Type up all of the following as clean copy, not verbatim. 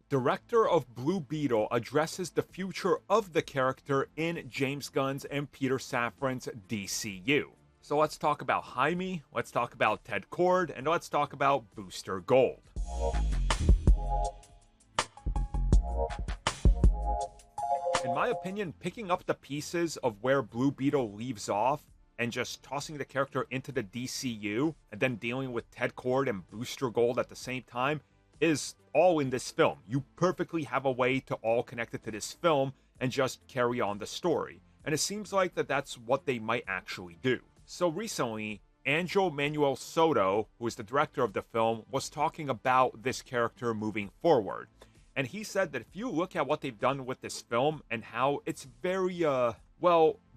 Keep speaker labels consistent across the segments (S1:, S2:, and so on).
S1: Director of Blue Beetle addresses the future of the character in James Gunn's and Peter Safran's DCU. So let's talk about Jaime, let's talk about Ted Kord, and let's talk about Booster Gold. In my opinion, picking up the pieces of where Blue Beetle leaves off and just tossing the character into the DCU and then dealing with Ted Kord and Booster Gold at the same time is all in this film. You perfectly have a way to all connect it to this film and just carry on the story. And it seems like that's what they might actually do. So recently, Angel Manuel Soto, who is the director of the film, was talking about this character moving forward. And he said that if you look at what they've done with this film and how it's very,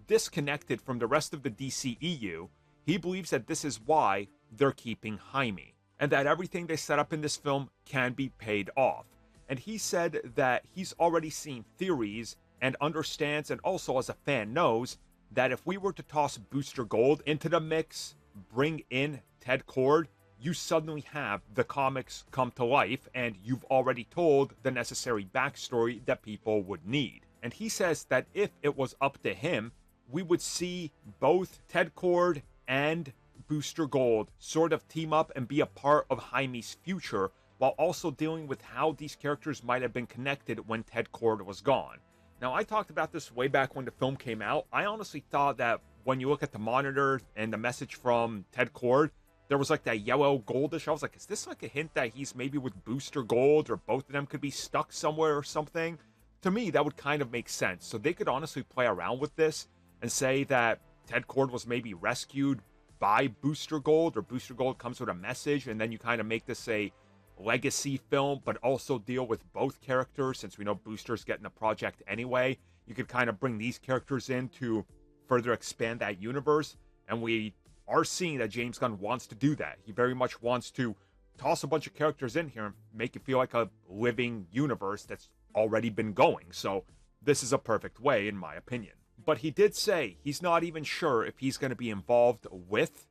S1: disconnected from the rest of the DCEU, he believes that this is why they're keeping Jaime, and that everything they set up in this film can be paid off. And he said that he's already seen theories and understands, and also as a fan knows, that if we were to toss Booster Gold into the mix, bring in Ted Kord, you suddenly have the comics come to life, and you've already told the necessary backstory that people would need. And he says that if it was up to him, we would see both Ted Kord and Booster Gold sort of team up and be a part of Jaime's future, while also dealing with how these characters might have been connected when Ted Kord was gone. Now, I talked about this way back when the film came out. I honestly thought that when you look at the monitor and the message from Ted Kord, there was like that yellow goldish. I was like, is this like a hint that he's maybe with Booster Gold, or both of them could be stuck somewhere or something? To me, that would kind of make sense. So they could honestly play around with this and say that Ted Kord was maybe rescued by Booster Gold, or Booster Gold comes with a message, and then you kind of make this a legacy film, but also deal with both characters. Since we know Booster's getting the project anyway, you could kind of bring these characters in to further expand that universe. And we are seeing that James Gunn wants to do that. He very much wants to toss a bunch of characters in here and make it feel like a living universe that's already been going. So this is a perfect way, in my opinion. But he did say he's not even sure if he's going to be involved with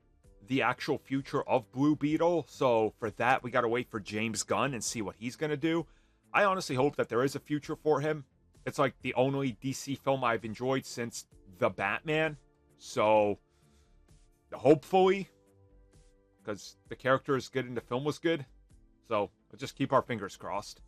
S1: the actual future of Blue Beetle. So for that, we got to wait for James Gunn and see what he's going to do. I honestly hope that there is a future for him. It's like the only DC film I've enjoyed since The Batman. So hopefully, because the character is good and the film was good. So let's just keep our fingers crossed.